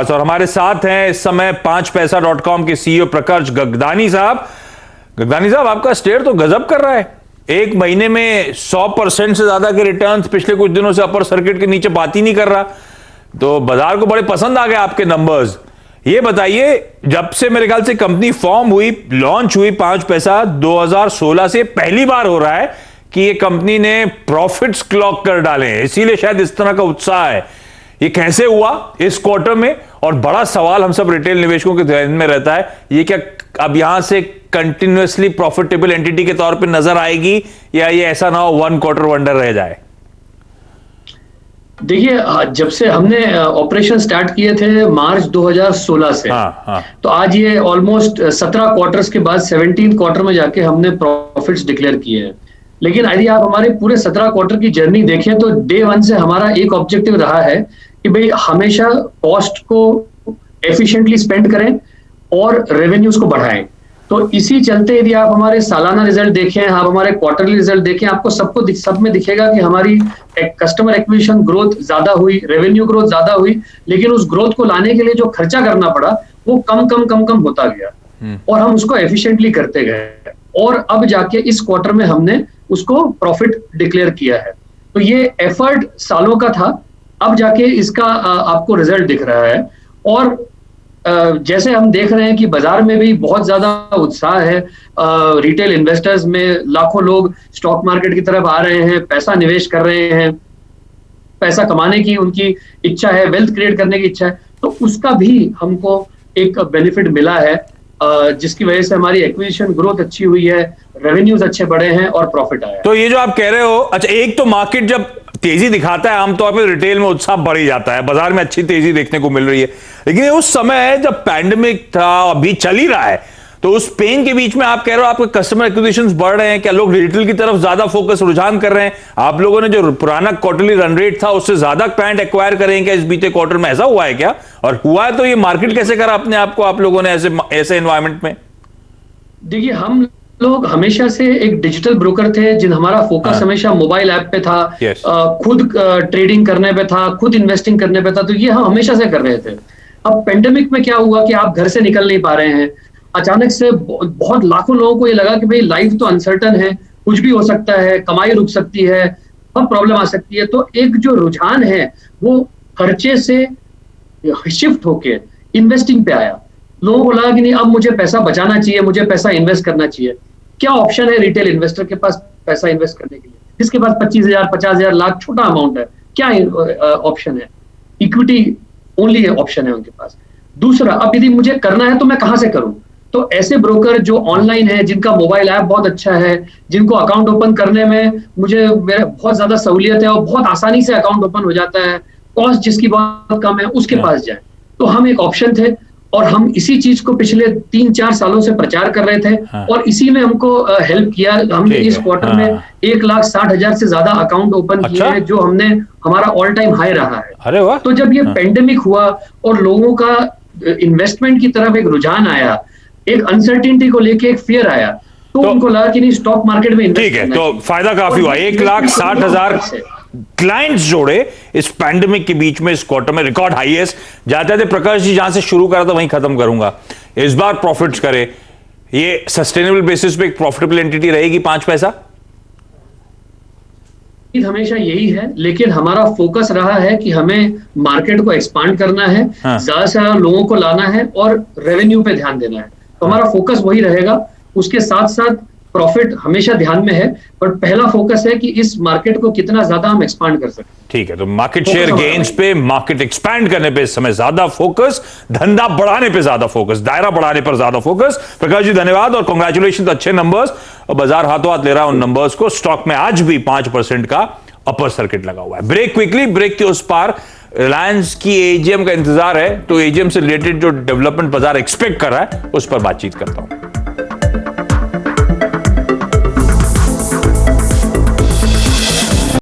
और हमारे साथ हैं इस समय 5पैसा.com के सीईओ प्रकर्ष गगदानी साहब। गगदानी साहब, आपका स्टेयर तो गजब कर रहा है। एक महीने में 100% से ज्यादा के रिटर्न्स पिछले कुछ दिनों से अपर सर्किट के नीचे बात ही नहीं कर रहा, तो बाजार को बड़े पसंद आ गए आपके नंबर्स। ये बताइए, जब से मेरे ख्याल से कंपनी फॉर्म हुई, लॉन्च हुई 5 पैसा 2016 से पहली बार हो रहा है कि ये कंपनी ने प्रॉफिट्स क्लॉक कर डाले हैं, इसीलिए शायद इस तरह का उत्साह है। ये कैसे हुआ इस क्वार्टर में? और बड़ा सवाल हम सब रिटेल निवेशकों के ध्यान में रहता है, ये क्या अब यहां से कंटिन्यूअसली प्रॉफिटेबल एंटिटी के तौर पे नजर आएगी या ये ऐसा ना हो वन क्वार्टर वंडर रह जाए? देखिए, जब से हमने ऑपरेशन स्टार्ट किए थे मार्च 2016 से, तो आज ये ऑलमोस्ट 17 क्वार्टर्स के बाद 17 क्वार्टर में जाके हमने प्रॉफिट्स डिक्लेयर किए हैं। लेकिन यदि आप हमारे पूरे 17 क्वार्टर की जर्नी देखें तो डे वन से हमारा एक ऑब्जेक्टिव रहा है कि भाई हमेशा कॉस्ट को एफिशिएंटली स्पेंड करें और रेवेन्यूज को बढ़ाएं। तो इसी चलते यदि आप हमारे सालाना रिजल्ट देखें, आप हमारे क्वार्टरली रिजल्ट देखें, आपको सब में दिखेगा कि हमारी कस्टमर एक्विजिशन ग्रोथ ज्यादा हुई, रेवेन्यू ग्रोथ ज्यादा हुई, लेकिन उस ग्रोथ को लाने के लिए जो खर्चा करना पड़ा वो कम होता गया और हम उसको एफिशिएंटली करते गए और अब जाके इस क्वार्टर में हमने उसको प्रॉफिट डिक्लेयर किया है। तो ये एफर्ट सालों का था, अब जाके इसका आपको रिजल्ट दिख रहा है। और जैसे हम देख रहे हैं कि बाजार में भी बहुत ज्यादा उत्साह है, रिटेल इन्वेस्टर्स में लाखों लोग स्टॉक मार्केट की तरफ आ रहे हैं, पैसा निवेश कर रहे हैं, पैसा कमाने की उनकी इच्छा है, वेल्थ क्रिएट करने की इच्छा है, तो उसका भी हमको एक बेनिफिट मिला है, जिसकी वजह से हमारी एक्विजिशन ग्रोथ अच्छी हुई है, रेवेन्यूज अच्छे बढ़े हैं और प्रॉफिट आया। तो ये जो आप कह रहे हो, अच्छा, एक तो मार्केट जब तेजी दिखाता है आमतौर पर रिटेल में उत्साह बढ़ ही जाता है, बाजार में अच्छी तेजी देखने को मिल रही है, लेकिन ये उस समय है जब पैंडेमिक था, अभी चल ही रहा है, तो उस पेन के बीच में आप कह रहे हो आपके कस्टमर एक्विजिशंस बढ़ रहे हैं, क्या लोग रिटेल की तरफ ज्यादा फोकस रुझान कर रहे हैं? आप लोगों ने जो पुराना क्वार्टरली रन रेट था उससे ज्यादा क्लाइंट एक्वायर करें क्या इस बीते क्वार्टर में? ऐसा हुआ है क्या? और हुआ है तो ये मार्केट कैसे करा अपने आप को आप लोगों ने ऐसे एनवायरमेंट में? देखिए, हम लोग हमेशा से एक डिजिटल ब्रोकर थे, जिन हमारा फोकस हमेशा मोबाइल ऐप पे था, खुद ट्रेडिंग करने पे था, खुद इन्वेस्टिंग करने पे था, तो ये हम हमेशा से कर रहे थे। अब पेंडेमिक में क्या हुआ कि आप घर से निकल नहीं पा रहे हैं, अचानक से बहुत लाखों लोगों को ये लगा कि भाई लाइफ तो अनसर्टन है, कुछ भी हो सकता है, कमाई रुक सकती है, अब प्रॉब्लम आ सकती है। तो एक जो रुझान है वो खर्चे से शिफ्ट होके इन्वेस्टिंग पे आया। लोगों को लगा कि नहीं, अब मुझे पैसा बचाना चाहिए, मुझे पैसा इन्वेस्ट करना चाहिए। क्या ऑप्शन है रिटेल इन्वेस्टर के पास पैसा इन्वेस्ट करने के लिए? जिसके पास 25,000, 50,000, लाख छोटा अमाउंट है, क्या ऑप्शन है? इक्विटी ओनली ऑप्शन है उनके पास। दूसरा, अब यदि मुझे करना है तो मैं कहां से करूं? तो ऐसे ब्रोकर जो ऑनलाइन है, जिनका मोबाइल ऐप बहुत अच्छा है, जिनको अकाउंट ओपन करने में मुझे बहुत ज्यादा सहूलियत है और बहुत आसानी से अकाउंट ओपन हो जाता है, कॉस्ट जिसकी बहुत कम है, उसके पास जाए। तो हम एक ऑप्शन थे और हम इसी चीज को पिछले 3-4 सालों से प्रचार कर रहे थे और इसी में हमको हेल्प किया। हमने इस क्वार्टर में 1,60,000 से ज्यादा अकाउंट ओपन किए हैं, जो हमने हमारा ऑल टाइम हाई रहा है। अरे वाह! तो जब ये पेंडेमिक हुआ और लोगों का इन्वेस्टमेंट की तरफ एक रुझान आया, एक अनसर्टेनिटी को लेके एक फियर आया, तो उनको लगा कि नहीं, स्टॉक मार्केट में इन्वेस्ट करना है। ठीक है, तो फायदा काफी हुआ। 1,60,000 क्लाइंट्स जोड़े इस पैंडेमिक के बीच में इस क्वार्टर में, रिकॉर्ड हाईएस्ट। जाते थे प्रकाश जी, जहां से शुरू करा था वहीं खत्म करूंगा। इस बार प्रॉफिट्स करे, ये सस्टेनेबल बेसिस पे एक प्रॉफिटेबल एंटिटी रहेगी 5 पैसा? हमेशा यही है, लेकिन हमारा फोकस रहा है कि हमें मार्केट को एक्सपांड करना है, ज्यादा से ज्यादा लोगों को लाना है और रेवेन्यू पे ध्यान देना है। तो हमारा फोकस वही रहेगा। उसके साथ साथ प्रॉफिट हमेशा ध्यान में है, पर पहला फोकस है कि इस मार्केट को कितना ज्यादा हम एक्सपांड कर सकते हैं। ठीक है, तो मार्केट शेयर गेन्स पे, मार्केट एक्सपैंड करने पे इस समय ज्यादा फोकस, धंधा बढ़ाने पे ज्यादा फोकस, दायरा बढ़ाने पर ज्यादा फोकस। प्रकाश जी धन्यवाद और कांग्रेचुलेशन, अच्छे नंबर्स, और बाजार हाथों हाथ ले रहा है उन नंबर्स को। स्टॉक में आज भी 5% का अपर सर्किट लगा हुआ है। ब्रेक क्विकली, ब्रेक के उस पार रिलायंस की एजीएम का इंतजार है, तो एजीएम से रिलेटेड जो डेवलपमेंट बाजार एक्सपेक्ट कर रहा है उस पर बातचीत करता हूं।